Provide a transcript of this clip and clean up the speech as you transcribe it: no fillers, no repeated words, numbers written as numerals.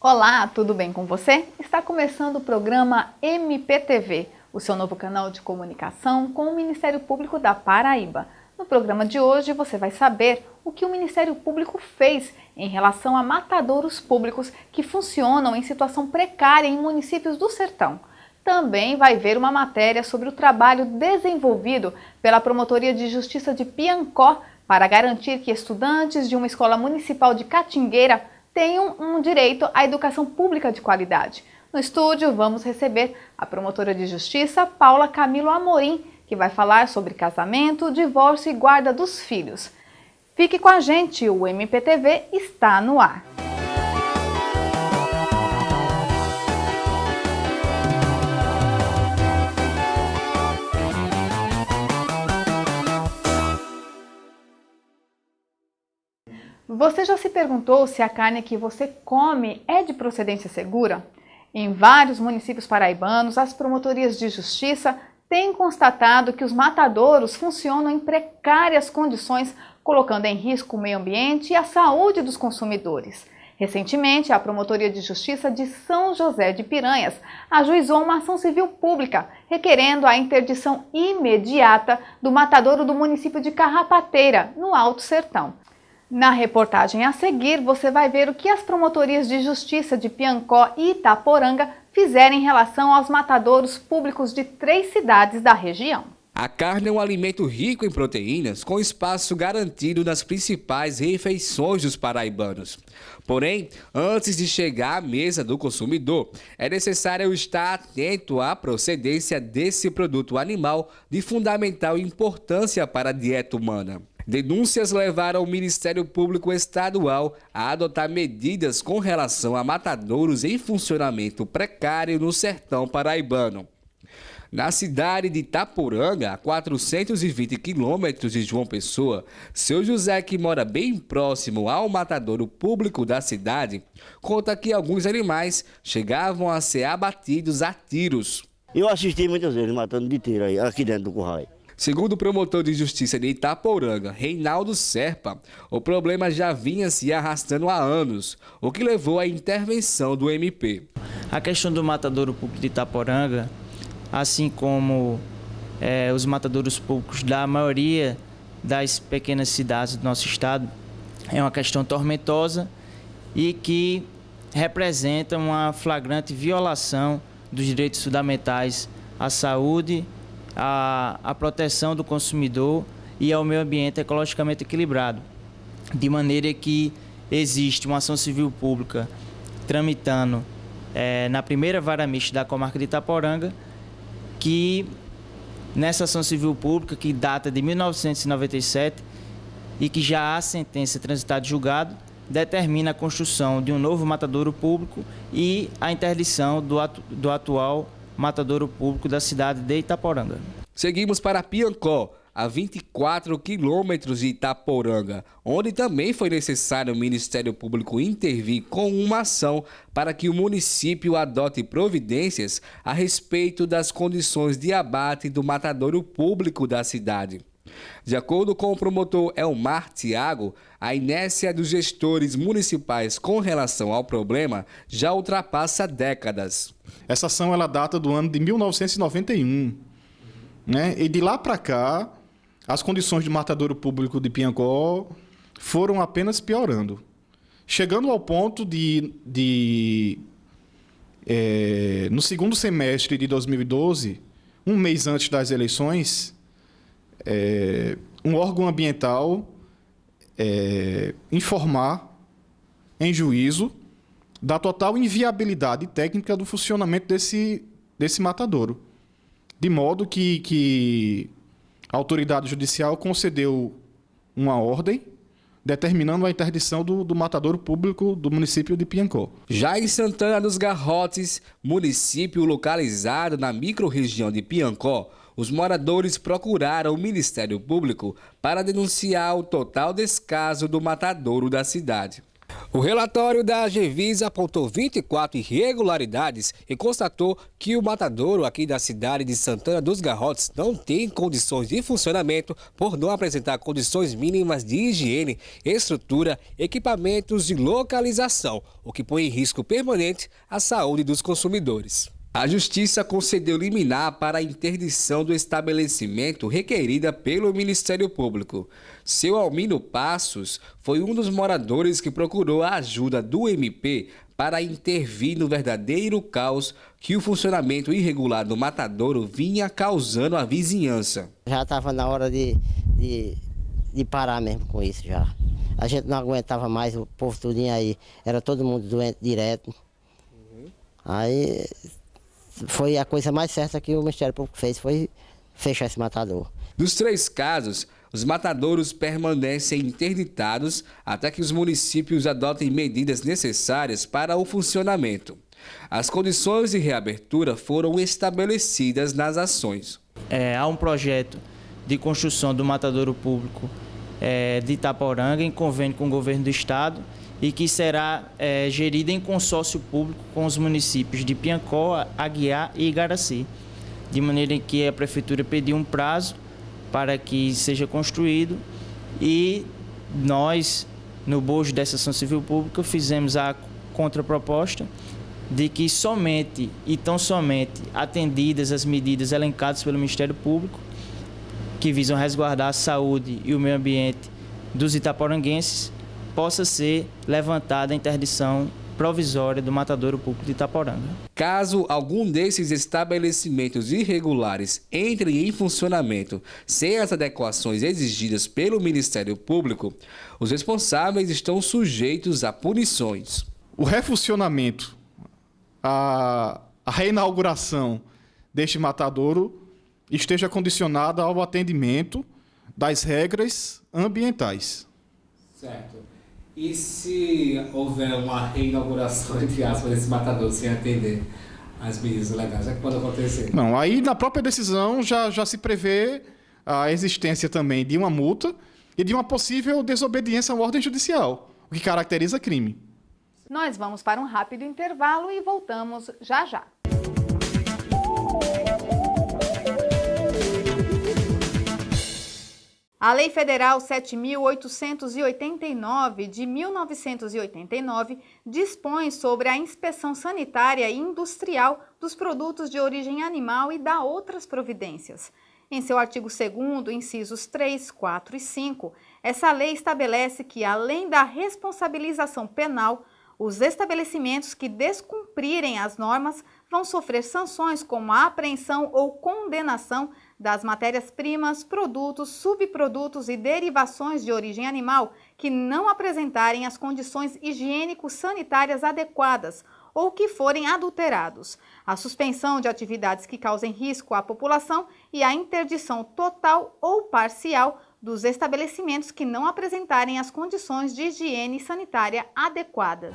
Olá, tudo bem com você? Está começando o programa MPTV, o seu novo canal de comunicação com o Ministério Público da Paraíba. No programa de hoje você vai saber o que o Ministério Público fez em relação a matadouros públicos que funcionam em situação precária em municípios do Sertão. Também vai ver uma matéria sobre o trabalho desenvolvido pela Promotoria de Justiça de Piancó para garantir que estudantes de uma escola municipal de Catingueira tenham um direito à educação pública de qualidade. No estúdio, vamos receber a promotora de justiça, Paula Camilo Amorim, que vai falar sobre casamento, divórcio e guarda dos filhos. Fique com a gente, o MPTV está no ar. Você já se perguntou se a carne que você come é de procedência segura? Em vários municípios paraibanos, as promotorias de justiça têm constatado que os matadouros funcionam em precárias condições, colocando em risco o meio ambiente e a saúde dos consumidores. Recentemente, a Promotoria de Justiça de São José de Piranhas ajuizou uma ação civil pública, requerendo a interdição imediata do matadouro do município de Carrapateira, no Alto Sertão. Na reportagem a seguir, você vai ver o que as promotorias de justiça de Piancó e Itaporanga fizeram em relação aos matadouros públicos de 3 cidades da região. A carne é um alimento rico em proteínas, com espaço garantido nas principais refeições dos paraibanos. Porém, antes de chegar à mesa do consumidor, é necessário estar atento à procedência desse produto animal de fundamental importância para a dieta humana. Denúncias levaram o Ministério Público Estadual a adotar medidas com relação a matadouros em funcionamento precário no sertão paraibano. Na cidade de Itaporanga, a 420 quilômetros de João Pessoa, seu José, que mora bem próximo ao matadouro público da cidade, conta que alguns animais chegavam a ser abatidos a tiros. Eu assisti muitas vezes matando de tiro aí, aqui dentro do curral. Segundo o promotor de justiça de Itaporanga, Reinaldo Serpa, o problema já vinha se arrastando há anos, o que levou à intervenção do MP. A questão do matadouro público de Itaporanga, assim como os matadouros públicos da maioria das pequenas cidades do nosso estado, é uma questão tormentosa e que representa uma flagrante violação dos direitos fundamentais à saúde, a proteção do consumidor e ao meio ambiente ecologicamente equilibrado, de maneira que existe uma ação civil pública tramitando na primeira vara mista da comarca de Itaporanga, que nessa ação civil pública, que data de 1997 e que já há sentença transitada de julgado, determina a construção de um novo matadouro público e a interdição do atual matadouro público da cidade de Itaporanga. Seguimos para Piancó, a 24 quilômetros de Itaporanga, onde também foi necessário o Ministério Público intervir com uma ação para que o município adote providências a respeito das condições de abate do matadouro público da cidade. De acordo com o promotor Elmar Thiago, a inércia dos gestores municipais com relação ao problema já ultrapassa décadas. Essa ação ela data do ano de 1991, né? E de lá para cá, as condições de matadouro público de Piancó foram apenas piorando, chegando ao ponto no segundo semestre de 2012, um mês antes das eleições, um órgão ambiental informar em juízo da total inviabilidade técnica do funcionamento desse matadouro, de modo que a autoridade judicial concedeu uma ordem determinando a interdição do matadouro público do município de Piancó. Já em Santana dos Garrotes, município localizado na microrregião de Piancó, os moradores procuraram o Ministério Público para denunciar o total descaso do matadouro da cidade. O relatório da Anvisa apontou 24 irregularidades e constatou que o matadouro aqui da cidade de Santana dos Garrotes não tem condições de funcionamento por não apresentar condições mínimas de higiene, estrutura, equipamentos e localização, o que põe em risco permanente a saúde dos consumidores. A Justiça concedeu liminar para a interdição do estabelecimento requerida pelo Ministério Público. Seu Almino Passos foi um dos moradores que procurou a ajuda do MP para intervir no verdadeiro caos que o funcionamento irregular do matadouro vinha causando à vizinhança. Já estava na hora de parar mesmo com isso já. A gente não aguentava mais, o povo tudinho aí, era todo mundo doente direto. Aí foi a coisa mais certa que o Ministério Público fez, foi fechar esse matadouro. Dos 3 casos, os matadouros permanecem interditados até que os municípios adotem medidas necessárias para o funcionamento. As condições de reabertura foram estabelecidas nas ações. Há um projeto de construção do matadouro público de Itaporanga em convênio com o governo do estado e que será gerido em consórcio público com os municípios de Piancó, Aguiar e Igaraci, de maneira que a prefeitura pediu um prazo para que seja construído e nós, no bojo dessa ação civil pública, fizemos a contraproposta de que somente e tão somente atendidas as medidas elencadas pelo Ministério Público, que visam resguardar a saúde e o meio ambiente dos itaporanguenses, possa ser levantada a interdição provisória do matadouro público de Itaporanga. Caso algum desses estabelecimentos irregulares entre em funcionamento sem as adequações exigidas pelo Ministério Público, os responsáveis estão sujeitos a punições. O refuncionamento, a reinauguração deste matadouro esteja condicionada ao atendimento das regras ambientais. Certo. E se houver uma reinauguração, entre aspas, desse matadouro sem atender as medidas legais, o que pode acontecer? Não, aí na própria decisão já se prevê a existência também de uma multa e de uma possível desobediência à ordem judicial, o que caracteriza crime. Nós vamos para um rápido intervalo e voltamos já já. A Lei Federal 7.889, de 1989, dispõe sobre a inspeção sanitária e industrial dos produtos de origem animal e dá outras providências. Em seu artigo 2º, incisos 3, 4 e 5, essa lei estabelece que, além da responsabilização penal, os estabelecimentos que descumprirem as normas vão sofrer sanções como a apreensão ou condenação das matérias-primas, produtos, subprodutos e derivações de origem animal que não apresentarem as condições higiênico-sanitárias adequadas ou que forem adulterados, a suspensão de atividades que causem risco à população e a interdição total ou parcial dos estabelecimentos que não apresentarem as condições de higiene sanitária adequadas.